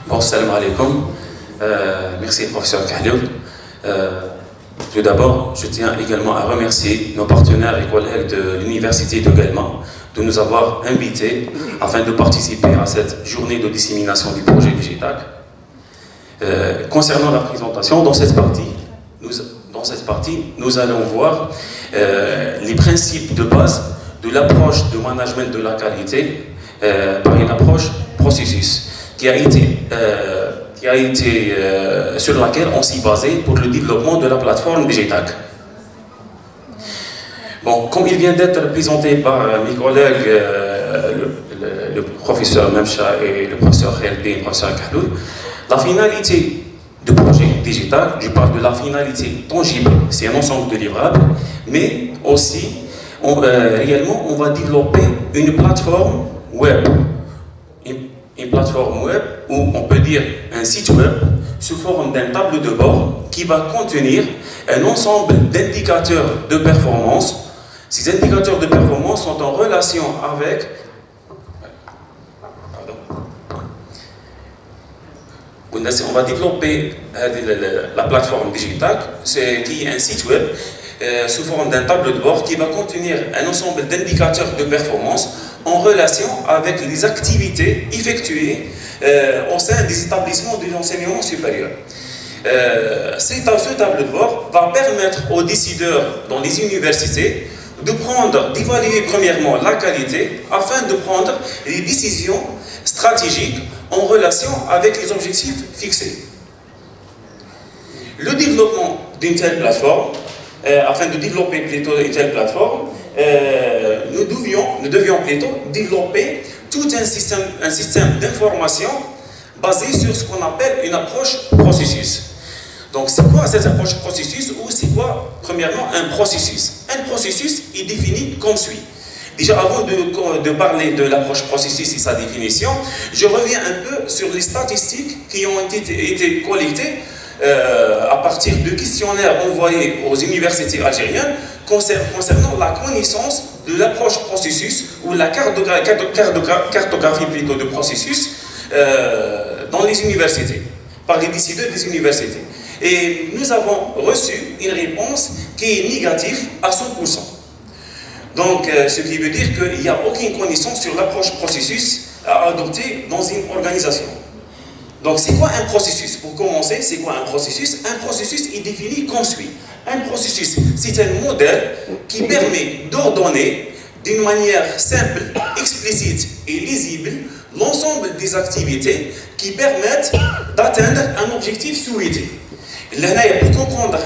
Bon, salam alaikum. Merci, professeur Khalil. Tout d'abord, je tiens également à remercier nos partenaires et collègues de l'Université de Guelma de nous avoir invités afin de participer à cette journée de dissémination du projet Digitac. Concernant la présentation, dans cette partie, nous allons voir les principes de base de l'approche de management de la qualité par une approche processus sur laquelle on s'est basé pour le développement de la plateforme Digitac. Bon, comme il vient d'être présenté par mes collègues, le professeur Memcha et le professeur Khaldi et le professeur Kahloul, la finalité du projet Digitac, je parle de la finalité tangible, c'est un ensemble de livrables, mais aussi, réellement, on va développer une plateforme web. Une plateforme web, ou on peut dire un site web, sous forme d'un tableau de bord qui va contenir un ensemble d'indicateurs de performance. Ces indicateurs de performance sont en relation avec on va développer la plateforme Digitac, qui est un site web sous forme d'un tableau de bord qui va contenir un ensemble d'indicateurs de performance en relation avec les activités effectuées au sein des établissements de l'enseignement supérieur. Ce tableau de bord va permettre aux décideurs dans les universités d'évaluer premièrement la qualité afin de prendre des décisions stratégiques en relation avec les objectifs fixés. Le développement d'une telle plateforme, afin de développer plutôt une telle plateforme, nous devions plutôt développer tout un système d'information basé sur ce qu'on appelle une approche processus. Donc, c'est quoi cette approche processus ou c'est quoi, premièrement, un processus? Un processus est défini comme suit. Déjà, avant de parler de l'approche processus et sa définition, je reviens un peu sur les statistiques qui ont été collectées à partir de questionnaires envoyés aux universités algériennes concernant la connaissance de l'approche processus ou la cartographie plutôt de processus dans les universités, par les décideurs des universités. Et nous avons reçu une réponse qui est négative à 100%. Donc, ce qui veut dire qu'il n'y a aucune connaissance sur l'approche processus à adopter dans une organisation. Donc, c'est quoi un processus? Pour commencer, c'est quoi un processus? Un processus est défini comme suit. Un processus, c'est un modèle qui permet d'ordonner d'une manière simple, explicite et lisible l'ensemble des activités qui permettent d'atteindre un objectif souhaité. Là, pour comprendre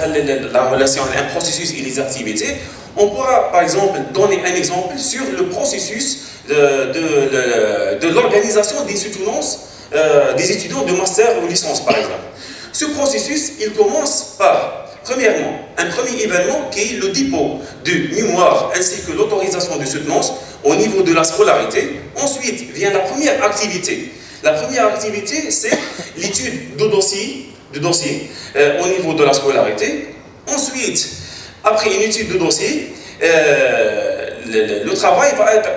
la relation entre un processus et les activités, on pourra par exemple donner un exemple sur le processus de l'organisation des soutenances des étudiants de master ou licence par exemple. Ce processus, il commence par, premièrement, un premier événement qui est le dépôt de mémoire ainsi que l'autorisation de soutenance au niveau de la scolarité. Ensuite vient la première activité. La première activité, c'est l'étude de dossier au niveau de la scolarité. Ensuite, après une étude de dossier, le travail va être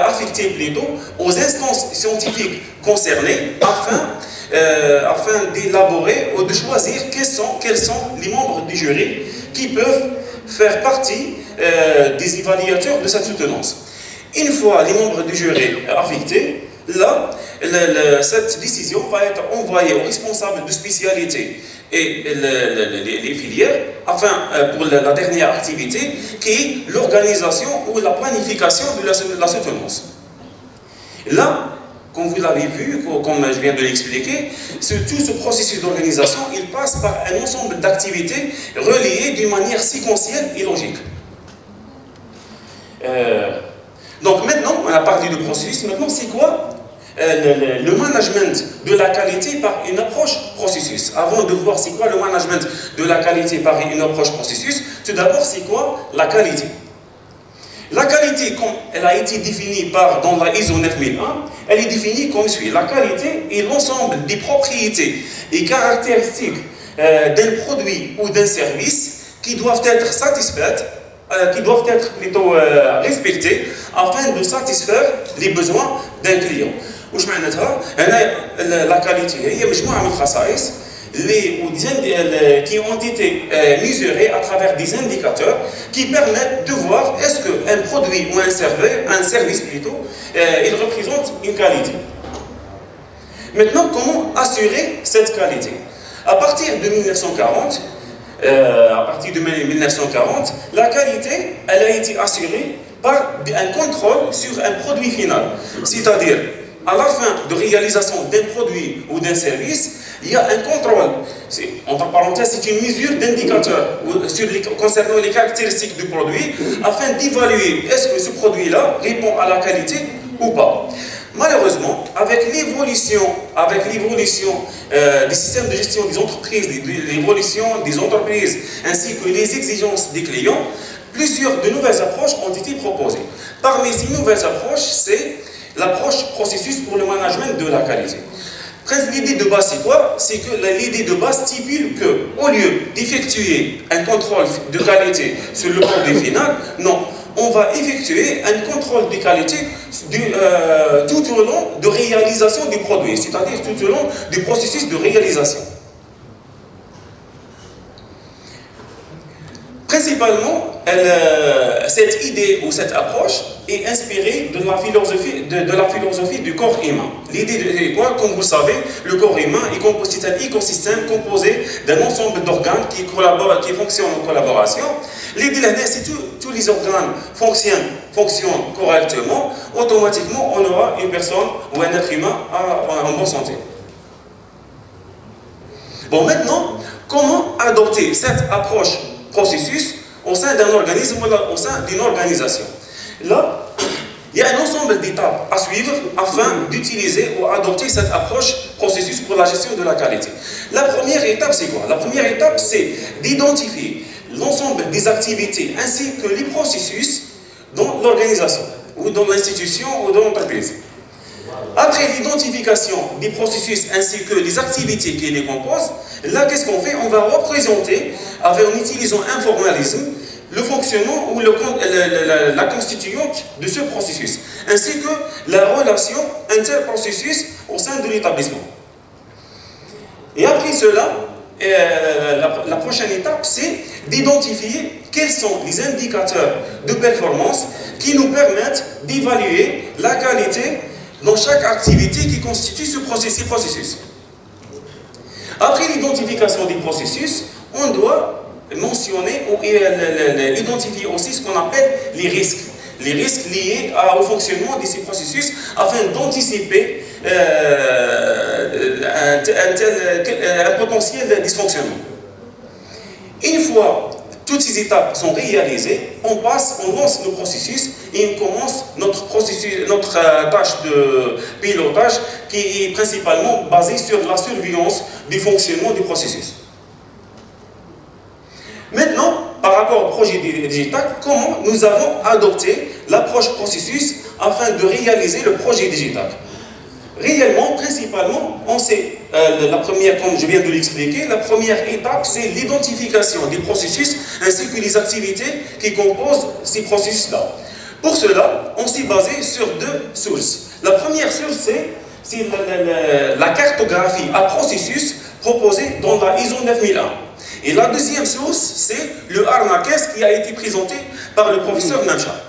affecté plutôt aux instances scientifiques concernées afin d'élaborer ou de choisir quels sont les membres du jury qui peuvent faire partie des évaluateurs de cette soutenance. Une fois les membres du jury affectés, là, cette décision va être envoyée aux responsables de spécialité et les filières, pour la dernière activité, qui est l'organisation ou la planification de la soutenance. Là, comme vous l'avez vu, comme je viens de l'expliquer, tout ce processus d'organisation, il passe par un ensemble d'activités reliées d'une manière séquentielle et logique. Donc maintenant, on a parlé de processus, maintenant c'est quoi le management de la qualité par une approche processus? Avant de voir c'est quoi le management de la qualité par une approche processus, tout d'abord c'est quoi la qualité? La qualité, comme elle a été définie dans la ISO 9001, elle est définie comme suit. La qualité est l'ensemble des propriétés et caractéristiques d'un produit ou d'un service qui doivent être satisfaites, qui doivent être plutôt respectées afin de satisfaire les besoins d'un client. واش معناتها؟ هنا لا كاليتي هي مجموعه من الخصائص qui ont été mesurés à travers des indicateurs qui permettent de voir est-ce qu'un produit ou un service plutôt, il représente une qualité. Maintenant, comment assurer cette qualité? À partir de 1940, la qualité, elle a été assurée par un contrôle sur un produit final. C'est-à-dire, à la fin de réalisation d'un produit ou d'un service, il y a un contrôle. Entre parenthèses, c'est une mesure d'indicateur concernant les caractéristiques du produit afin d'évaluer est-ce que ce produit-là répond à la qualité ou pas. Malheureusement, avec l'évolution des systèmes de gestion des entreprises, l'évolution des entreprises ainsi que les exigences des clients, plusieurs de nouvelles approches ont été proposées. Parmi ces nouvelles approches, c'est l'approche processus pour le management de la qualité. L'idée de base, c'est quoi? C'est que l'idée de base stipule qu'au lieu d'effectuer un contrôle de qualité sur le produit final, non, on va effectuer un contrôle de qualité tout au long de réalisation du produit, c'est-à-dire tout au long du processus de réalisation. Principalement, cette idée ou cette approche est inspirée de la philosophie du corps humain. L'idée est quoi? Comme vous le savez, le corps humain est composé d'un écosystème composé d'un ensemble d'organes qui fonctionnent en collaboration. L'idée là, si tous les organes fonctionnent correctement, automatiquement on aura une personne ou un être humain en bonne santé. Bon, maintenant, comment adopter cette approche processus au sein d'un organisme ou au sein d'une organisation? Là, il y a un ensemble d'étapes à suivre afin d'utiliser ou adopter cette approche processus pour la gestion de la qualité. La première étape, c'est quoi? La première étape, c'est d'identifier l'ensemble des activités ainsi que les processus dans l'organisation ou dans l'institution ou dans l'entreprise. Après l'identification des processus ainsi que les activités qui les composent, là, qu'est-ce qu'on fait? On va représenter, en utilisant un formalisme, le fonctionnement ou la constituante de ce processus, ainsi que la relation interprocessus au sein de l'établissement. Et après cela, la prochaine étape, c'est d'identifier quels sont les indicateurs de performance qui nous permettent d'évaluer la qualité dans chaque activité qui constitue ce processus. Après l'identification des processus, on doit mentionner ou identifier aussi ce qu'on appelle les risques liés au fonctionnement de ces processus afin d'anticiper un potentiel dysfonctionnement. Une fois toutes ces étapes sont réalisées, on lance le processus et on commence notre tâche de pilotage qui est principalement basée sur la surveillance du fonctionnement du processus. Maintenant, par rapport au projet digital, comment nous avons adopté l'approche processus afin de réaliser le projet digital? Réellement, principalement, la première, comme je viens de l'expliquer, la première étape, c'est l'identification des processus ainsi que les activités qui composent ces processus-là. Pour cela, on s'est basé sur deux sources. La première source, c'est la cartographie à processus proposée dans la ISO 9001. Et la deuxième source, c'est le RNAQS qui a été présenté par le professeur Namcha.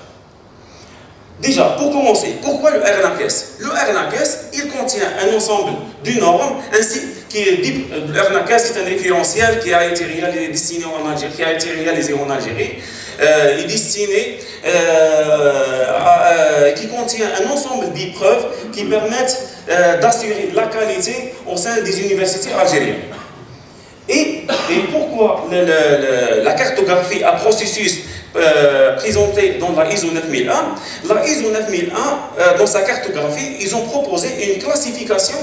Déjà, pour commencer, pourquoi le RNAQS? Le RNAQS, il contient un ensemble de normes, ainsi que le RNAQS est un référentiel qui a été réalisé en Algérie, qui contient un ensemble d'épreuves qui permettent d'assurer la qualité au sein des universités algériennes. Et pourquoi la cartographie à processus présentée dans la ISO 9001? La ISO 9001, dans sa cartographie, ils ont proposé une classification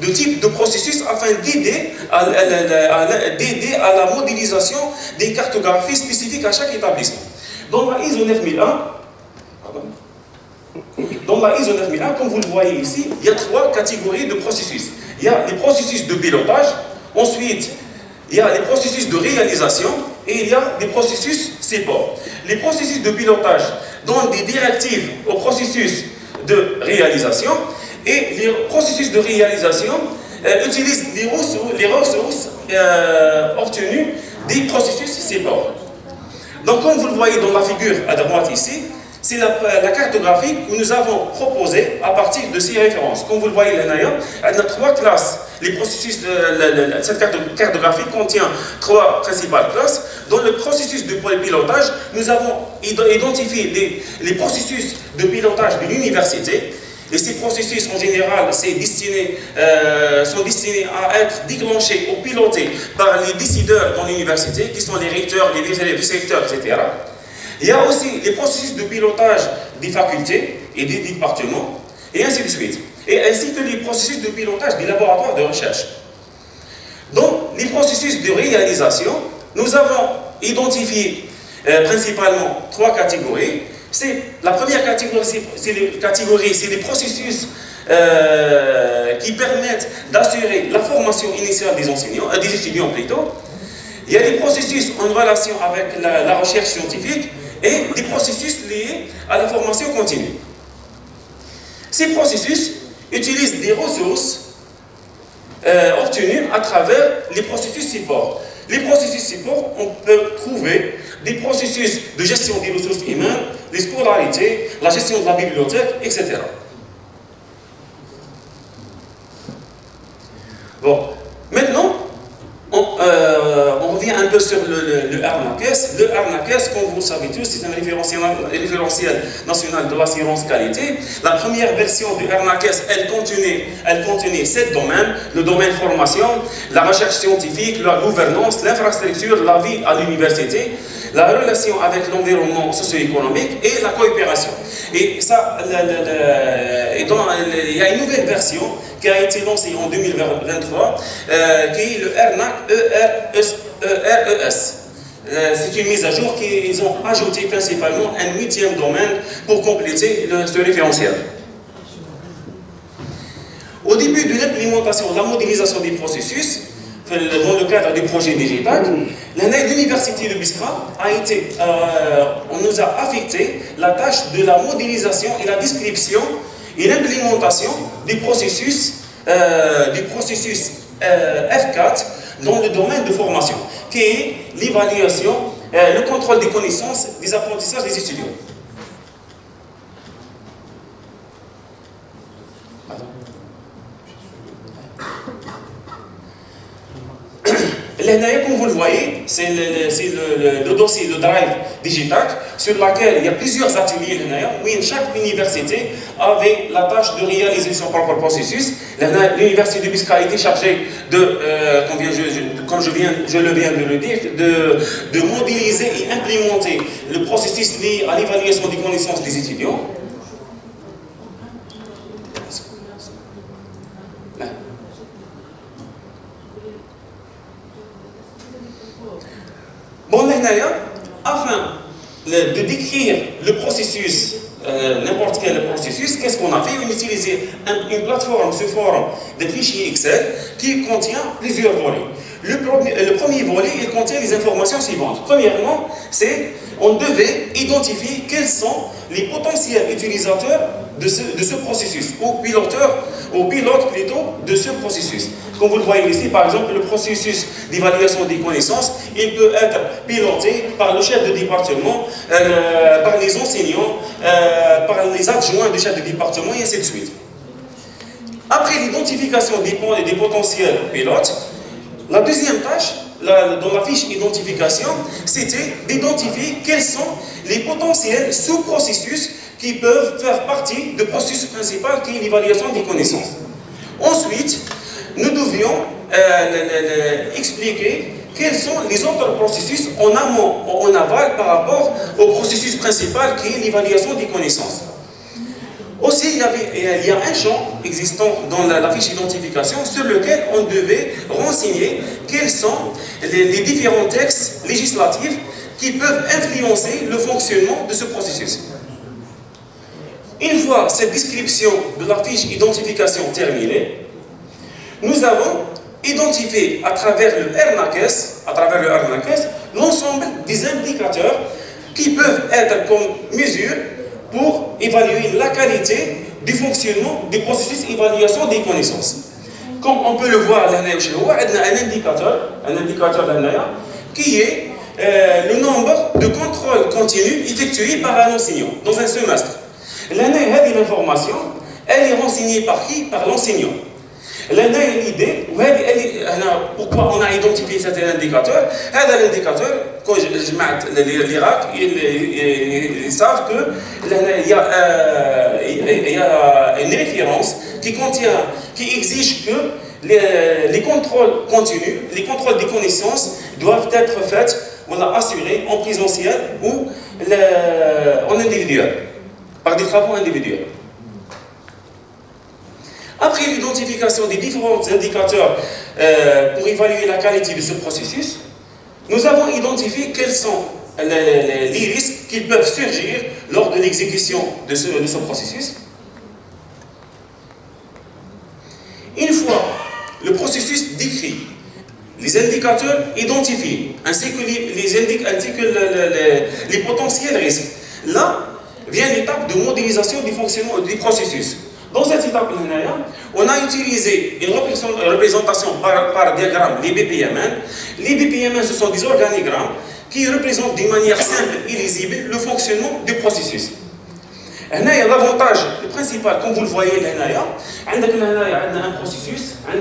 de types de processus afin d'aider à la modélisation des cartographies spécifiques à chaque établissement. Dans la ISO 9001, comme vous le voyez ici, il y a trois catégories de processus. Il y a les processus de pilotage, ensuite il y a les processus de réalisation et il y a des processus support. Les processus de pilotage donnent des directives au processus de réalisation Et les processus de réalisation utilisent les ressources obtenues des processus support. Donc, comme vous le voyez dans la figure à droite ici, c'est la cartographie que nous avons proposée à partir de ces références. Comme vous le voyez là, elle a 3 classes. Les processus cette cartographie contient 3 principales classes. Dans le processus de pilotage, nous avons identifié les processus de pilotage de l'université. Et ces processus, en général, sont destinés à être déclenchés ou pilotés par les décideurs dans l'université, qui sont les recteurs, les vice-recteurs, etc. Il y a aussi les processus de pilotage des facultés et des départements, et ainsi de suite. Et ainsi que les processus de pilotage des laboratoires de recherche. Dans les processus de réalisation, nous avons identifié principalement 3 catégories. La première catégorie, c'est les processus qui permettent d'assurer la formation initiale des enseignants, des étudiants plutôt. Il y a des processus en relation avec la recherche scientifique et des processus liés à la formation continue. Ces processus utilisent des ressources obtenues à travers les processus support. Les processus support, on peut trouver des processus de gestion des ressources humaines, les scolarités, la gestion de la bibliothèque, etc. Bon, maintenant, on revient un peu sur le RNAQES. Le RNAQES, comme vous le savez tous, c'est un référentiel national de l'assurance qualité. La première version du RNAQES, elle contenait 7 domaines: le domaine formation, la recherche scientifique, la gouvernance, l'infrastructure, la vie à l'université, la relation avec l'environnement socio-économique et la coopération. Et ça, il y a une nouvelle version qui a été lancée en 2023, qui est le RNAQ-ERES. C'est une mise à jour qu'ils ont ajouté principalement un 8e domaine pour compléter ce référentiel. Au début de l'implémentation, de la modélisation des processus, dans le cadre du projet digital, l'université de Biskra on nous a affecté la tâche de la modélisation et la description et l'implémentation du processus F4 dans le domaine de formation, qui est l'évaluation, le contrôle des connaissances, des apprentissages des étudiants. Comme vous le voyez, c'est le dossier, le drive digital, sur lequel il y a plusieurs ateliers. Où chaque université avait la tâche de réaliser son propre processus. L'université de Biskra a été chargée de, comme je viens de le dire, de modéliser et implémenter le processus lié à l'évaluation des connaissances des étudiants. Bon, afin de décrire le processus, n'importe quel processus, qu'est-ce qu'on a fait? On a utilisé une plateforme sous forme de fichier Excel qui contient plusieurs volets. Le premier volet, il contient les informations suivantes. Premièrement, on devait identifier quels sont les potentiels utilisateurs de ce processus, ou pilotes plutôt de ce processus. Comme vous le voyez ici, par exemple, le processus d'évaluation des connaissances, il peut être piloté par le chef de département, par les enseignants, par les adjoints du chef de département, et ainsi de suite. Après l'identification des potentiels pilotes, la deuxième tâche, dans la fiche identification, c'était d'identifier quels sont les potentiels sous-processus qui peuvent faire partie du processus principal qui est l'évaluation des connaissances. Ensuite, nous devions expliquer quels sont les autres processus en amont ou en aval par rapport au processus principal qui est l'évaluation des connaissances. Aussi, il y a un champ existant dans la fiche d'identification sur lequel on devait renseigner quels sont les différents textes législatifs qui peuvent influencer le fonctionnement de ce processus. Une fois cette description de la fiche d'identification terminée, nous avons identifié à travers le RNAQES, l'ensemble des indicateurs qui peuvent être comme mesure pour évaluer la qualité du fonctionnement du processus d'évaluation des connaissances. Comme on peut le voir, on a un indicateur qui est le nombre de contrôles continus effectués par un enseignant dans un semestre. L'information, elle est renseignée par qui? Par l'enseignant. L'idée, pourquoi on a identifié cet indicateur? L'indicateur, quand l'Irak, ils savent qu'il y a une référence qui exige que les contrôles continus, les contrôles des connaissances doivent être faits ou assurés en présentiel ou en individuel, par des travaux individuels. Après l'identification des différents indicateurs pour évaluer la qualité de ce processus, nous avons identifié quels sont les risques qui peuvent surgir lors de l'exécution de ce processus. Une fois le processus décrit, les indicateurs identifiés, ainsi que les potentiels risques, là vient l'étape de modélisation du fonctionnement du processus. Dans cette étape-là, on a utilisé une représentation par diagramme, les BPMN. Les BPMN, ce sont des organigrammes qui représentent d'une manière simple et lisible le fonctionnement du processus. L'avantage principal, comme vous le voyez, on a un processus, un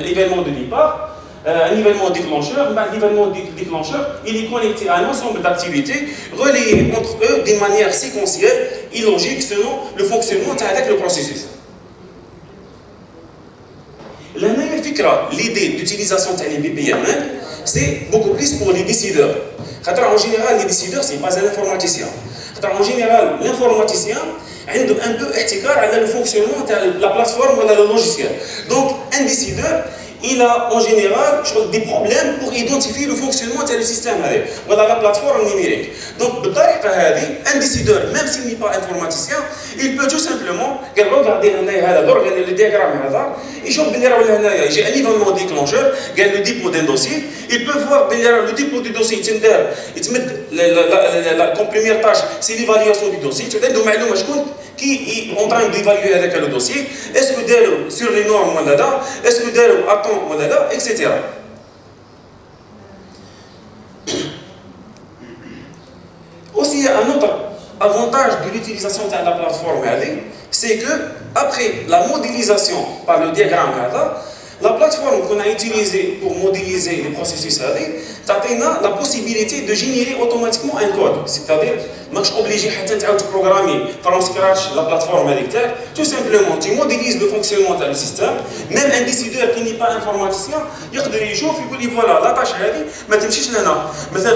événement de départ, un événement déclencheur. L'événement déclencheur, il est connecté à un ensemble d'activités reliées entre eux d'une manière séquentielle et logique selon le fonctionnement avec le processus. L'idée d'utilisation des BPMN, c'est beaucoup plus pour les décideurs. En général, les décideurs, ce n'est pas un informaticien. En général, l'informaticien a un peu écart avec le fonctionnement de la plateforme ou le logiciel. Donc, un décideur, il a en général des problèmes pour identifier le fonctionnement du système ou de la plateforme numérique. Donc, un décideur, même s'il n'est pas informaticien, il peut tout simplement regarder le diagramme et j'ai un événement déclencheur, le dépôt d'un dossier. Il peut voir le dépôt du dossier. Comme première tâche, c'est l'évaluation du dossier. Qui est en train d'évaluer avec le dossier, est-ce que d'elle sur les normes, est-ce que d'elle attend, etc. Aussi, il y a un autre avantage de l'utilisation de la plateforme, c'est que après la modélisation par le diagramme, la plateforme qu'on a utilisée pour modéliser les processus, a la possibilité de générer automatiquement un code. C'est-à-dire, je suis obligé de programmer from scratch la plateforme électrique. Tout simplement, tu modélises le fonctionnement du système. Même un décideur qui n'est pas informaticien, il peut dire voilà, la tâche est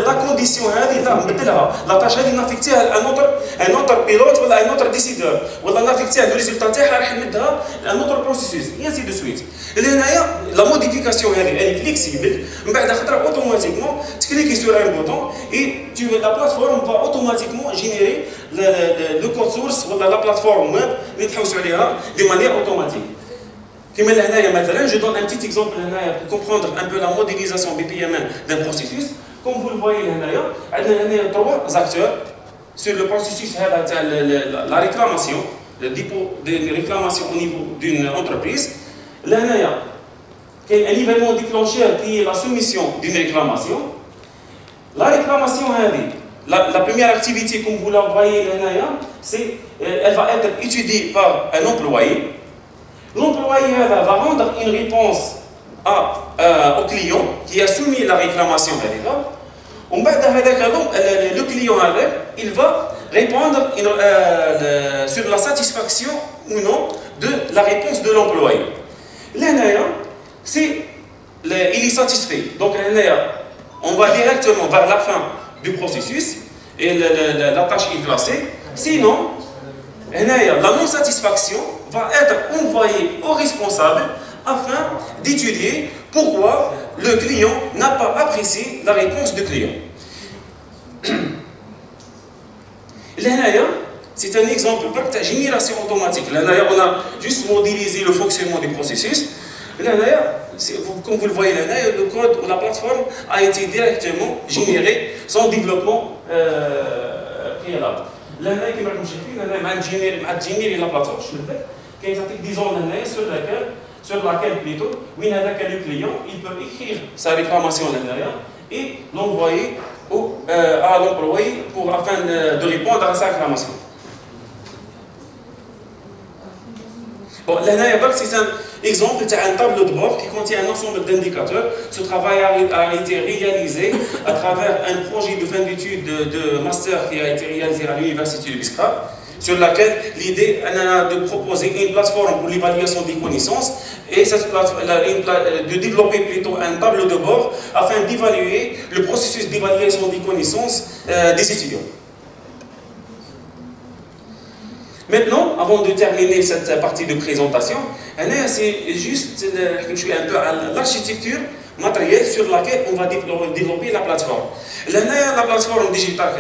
la condition la tâche est affectée à un autre pilote ou à un autre décideur. Ou affectée à le résultat à un autre processus. Et ainsi de suite. La modification elle est flexible. Automatiquement, tu cliques sur un bouton et la plateforme va automatiquement générer le code source ou la plateforme web de manière automatique. Je donne un petit exemple pour comprendre un peu la modélisation BPMN d'un processus. Comme vous le voyez, il y a trois acteurs sur le processus de la réclamation, le dépôt de réclamation au niveau d'une entreprise. Il y a un événement déclencheur qui est la soumission d'une réclamation. La réclamation, la première activité, comme vous la voyez, elle va être étudiée par un employé. L'employé va rendre une réponse au client qui a soumis la réclamation. Le client il va répondre sur la satisfaction ou non de la réponse de l'employé. Il est satisfait. Donc, on va directement vers la fin du processus et la tâche est classée. Sinon, la non-satisfaction va être envoyée au responsable afin d'étudier pourquoi le client n'a pas apprécié la réponse du client. C'est un exemple de génération automatique. On a juste modélisé le fonctionnement du processus. Comme vous le voyez, le code ou la plateforme a été directement généré sans développement préalable. لهنا كيما راكم شايفين هنا مع الجينيري لا بلاتفورم شنو كاين تعطيك دي زون هنايا sur laquelle plutôt وين هذاك لو كليون il peut écrire sa réclamation لهنايا et l'envoyer à l'employé afin de répondre à sa réclamation. Bon, là, c'est un exemple d'un tableau de bord qui contient un ensemble d'indicateurs. Ce travail a été réalisé à travers un projet de fin d'études de master qui a été réalisé à l'université de Biskra, sur laquelle l'idée est de proposer une plateforme pour l'évaluation des connaissances et de développer plutôt un tableau de bord afin d'évaluer le processus d'évaluation des connaissances des étudiants. Maintenant, avant de terminer cette partie de présentation, c'est juste un peu l'architecture matérielle sur laquelle on va développer la plateforme. La plateforme digitale,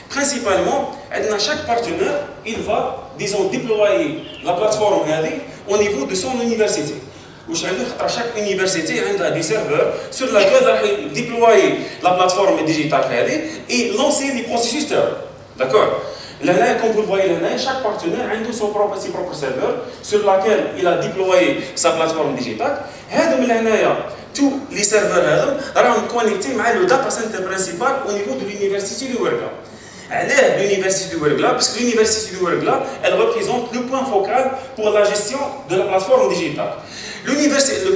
principalement, chaque partenaire, il va, disons, déployer la plateforme au niveau de son université. Chaque université a des serveurs sur lesquels il déployer la plateforme digitale et lancer les processus. D'accord? Là, comme vous le voyez, chaque partenaire a ses propres serveurs sur lesquels il a déployé sa plateforme digitale. Tous les serveurs sont connectés avec le data center principal au niveau de l'université de Ouergla. L'université de Ouergla, parce que l'université de Ouergla, elle représente le point focal pour la gestion de la plateforme digitale.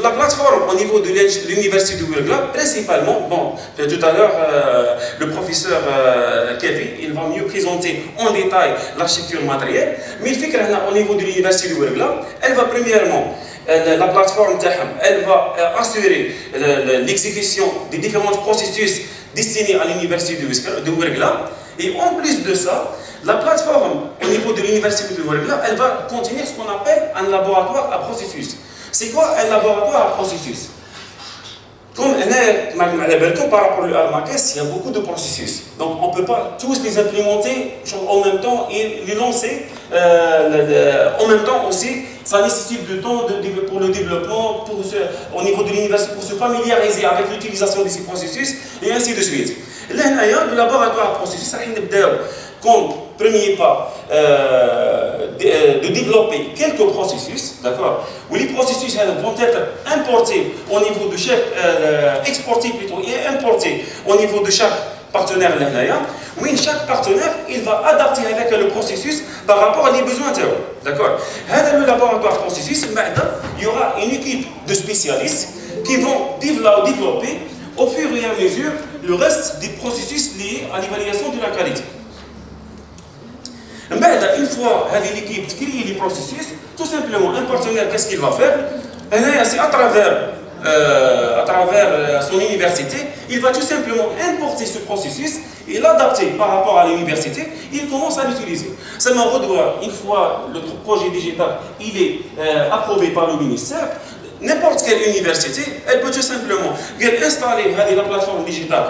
La plateforme au niveau de l'université de Ouergla, principalement, bon, tout à l'heure, le professeur Kevin, il va mieux présenter en détail l'architecture matérielle, mais au niveau de l'université de Ouergla, elle va premièrement, la plateforme, elle va assurer l'exécution des différents processus destinés à l'université de Ouergla. Et en plus de ça, la plateforme au niveau de l'université de Ouergla, elle va contenir ce qu'on appelle un laboratoire à processus. C'est quoi un laboratoire à processus? Comme par rapport à l'ARMACES, il y a beaucoup de processus. Donc on ne peut pas tous les implémenter en même temps et les lancer en même temps aussi. Ça nécessite du temps pour le développement, au niveau de l'université, pour se familiariser avec l'utilisation de ces processus et ainsi de suite. Là, le laboratoire à processus, comme premier pas de développer quelques processus, d'accord, où les processus vont être importés au niveau de chaque, exportés plutôt et importés au niveau de chaque partenaire où chaque partenaire il va adapter avec le processus par rapport à les besoins de d'accord. Dans le laboratoire processus, il y aura une équipe de spécialistes qui vont développer au fur et à mesure le reste des processus liés à l'évaluation de la qualité. Une fois l'équipe crée les processus, tout simplement un partenaire, qu'est-ce qu'il va faire? C'est à travers son université, il va tout simplement importer ce processus et l'adapter par rapport à l'université, il commence à l'utiliser. Ça m'a redoué, une fois le projet digital il est approuvé par le ministère, n'importe quelle université, elle peut tout simplement installer la plateforme digitale.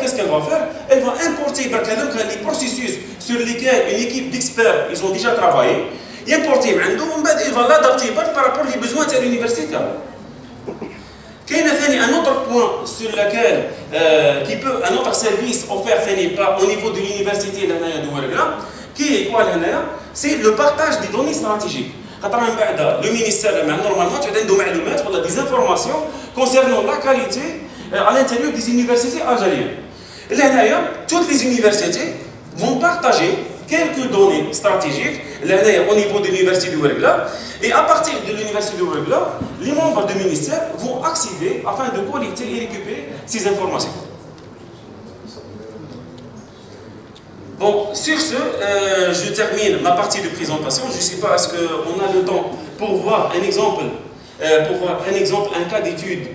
Qu'est-ce qu'elle va faire? Elle va importer les processus sur lesquels une équipe d'experts ils ont déjà travaillé. Importer, elle va l'adapter par rapport aux besoins de l'université. Il y a un autre point sur lequel un autre service offert au niveau de l'université de Ouergla, qui est quoi? C'est le partage des données stratégiques. Le ministère, normalement, tu as des informations concernant la qualité à l'intérieur des universités algériennes. Toutes les universités vont partager quelques données stratégiques au niveau de l'université de Ouergla. Et à partir de l'université de Ouergla, les membres du ministère vont accéder afin de collecter et récupérer ces informations. Bon, sur ce, je termine ma partie de présentation. Je ne sais pas, est-ce qu'on a le temps pour voir un exemple, un cas d'étude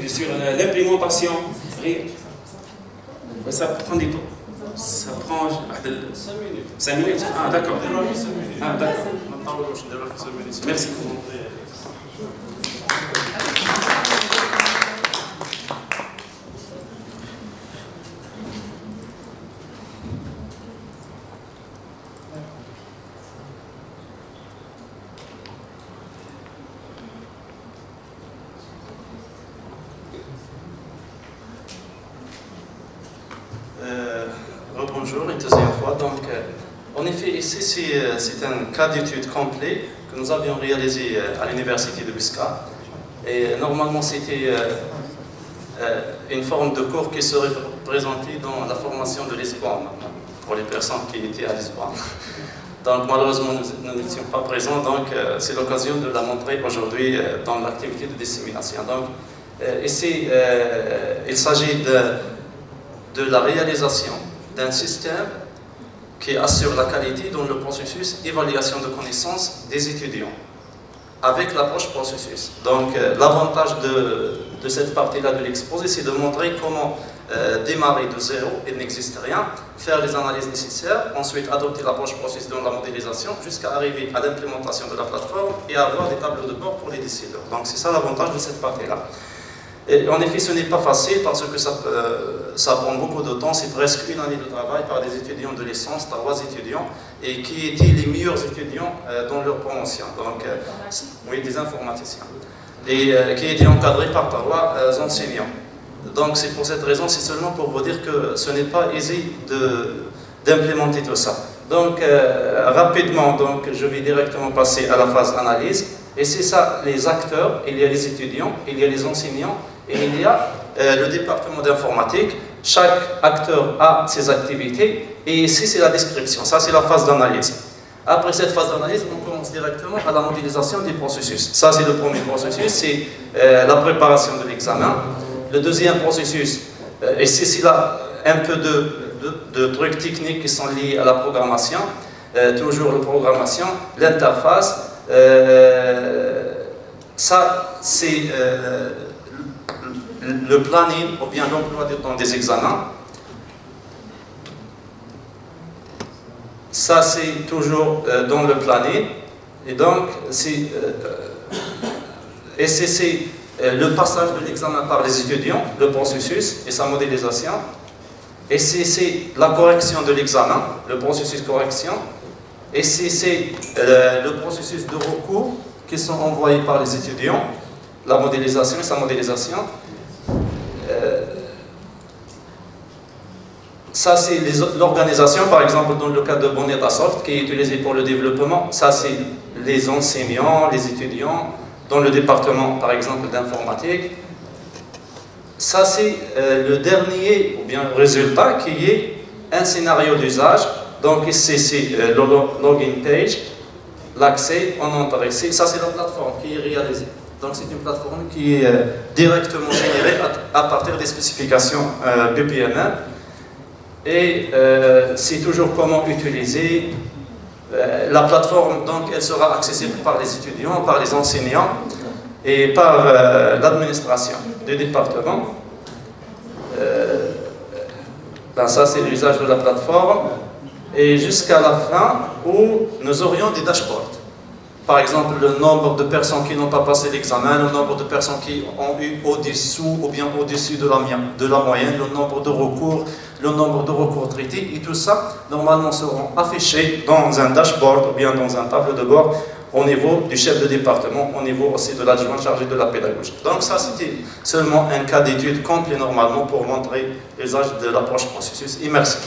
sur l'implémentation. Ça prend des temps. Ça prend 5 minutes. 5 minutes? Ah, d'accord. Ah, d'accord. Merci. Bonjour, une deuxième fois. En effet, ici, c'est un cas d'étude complet que nous avions réalisé à l'université de Biska. Et normalement, c'était une forme de cours qui serait présentée dans la formation de Lisbonne, pour les personnes qui étaient à Lisbonne. Donc malheureusement, nous n'étions pas présents, donc c'est l'occasion de la montrer aujourd'hui dans l'activité de dissémination. Donc ici, il s'agit de la réalisation d'un système qui assure la qualité dans le processus d'évaluation de connaissances des étudiants, avec l'approche processus. Donc l'avantage de cette partie-là de l'exposé, c'est de montrer comment démarrer de zéro, il n'existe rien, faire les analyses nécessaires, ensuite adopter l'approche processus dans la modélisation, jusqu'à arriver à l'implémentation de la plateforme et avoir des tableaux de bord pour les décideurs. Donc c'est ça l'avantage de cette partie-là. Et en effet, ce n'est pas facile parce que ça prend beaucoup de temps, c'est presque une année de travail par des étudiants de licence, 3 étudiants, et qui étaient les meilleurs étudiants dans leur promotion, donc oui, des informaticiens, et qui étaient encadrés par 3 enseignants. Donc c'est pour cette raison, c'est seulement pour vous dire que ce n'est pas aisé d'implémenter tout ça. Donc rapidement, donc, je vais directement passer à la phase analyse. Et c'est ça, les acteurs, il y a les étudiants, il y a les enseignants, et il y a le département d'informatique. Chaque acteur a ses activités, et ici c'est la description, ça c'est la phase d'analyse. Après cette phase d'analyse, on commence directement à la modélisation des processus. Ça c'est le premier processus, c'est la préparation de l'examen. Le deuxième processus, et c'est là un peu de trucs techniques qui sont liés à la programmation, toujours la programmation, l'interface, ça c'est le planning ou bien l'emploi du temps des examens. Ça c'est toujours dans le planning, et donc c'est le passage de l'examen par les étudiants, le processus et sa modélisation. Et c'est la correction de l'examen, le processus correction. Et c'est le processus de recours qui sont envoyés par les étudiants, la modélisation et sa modélisation. Ça c'est l'organisation, par exemple dans le cas de Bonetasoft qui est utilisé pour le développement. Ça c'est les enseignants, les étudiants, dans le département, par exemple, d'informatique. Ça, c'est le dernier ou bien, résultat qui est un scénario d'usage. Donc, ici, c'est le login page, l'accès, on entre ici. Ça, c'est la plateforme qui est réalisée. Donc, c'est une plateforme qui est directement générée à partir des spécifications BPMN. Et c'est toujours comment utiliser. La plateforme, donc, elle sera accessible par les étudiants, par les enseignants et par l'administration du département. Ça, c'est l'usage de la plateforme. Et jusqu'à la fin, où nous aurions des dashboards. Par exemple, le nombre de personnes qui n'ont pas passé l'examen, le nombre de personnes qui ont eu au-dessous ou bien au-dessus de la moyenne, le nombre de recours traités, et tout ça, normalement, seront affichés dans un dashboard ou bien dans un tableau de bord au niveau du chef de département, au niveau aussi de l'adjoint chargé de la pédagogie. Donc ça, c'était seulement un cas d'étude complet normalement pour montrer l'usage de l'approche processus. Et merci.